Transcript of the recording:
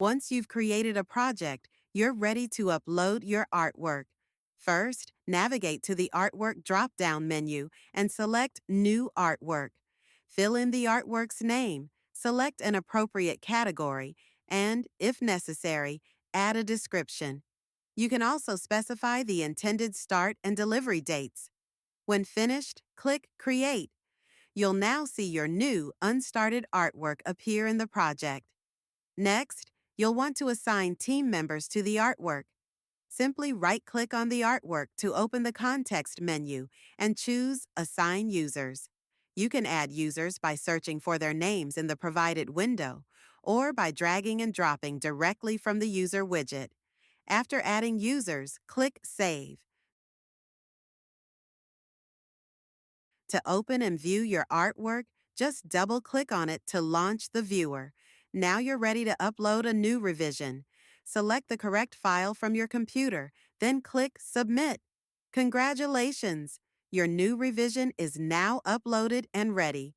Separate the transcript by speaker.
Speaker 1: Once you've created a project, you're ready to upload your artwork. First, navigate to the Artwork drop-down menu and select New Artwork. Fill in the artwork's name, select an appropriate category, and, if necessary, add a description. You can also specify the intended start and delivery dates. When finished, click Create. You'll now see your new, unstarted artwork appear in the project. Next, you'll want to assign team members to the artwork. Simply right-click on the artwork to open the context menu and choose Assign Users. You can add users by searching for their names in the provided window or by dragging and dropping directly from the user widget. After adding users, click Save. To open and view your artwork, just double-click on it to launch the viewer. Now you're ready to upload a new revision. Select the correct file from your computer, then click Submit. Congratulations! Your new revision is now uploaded and ready.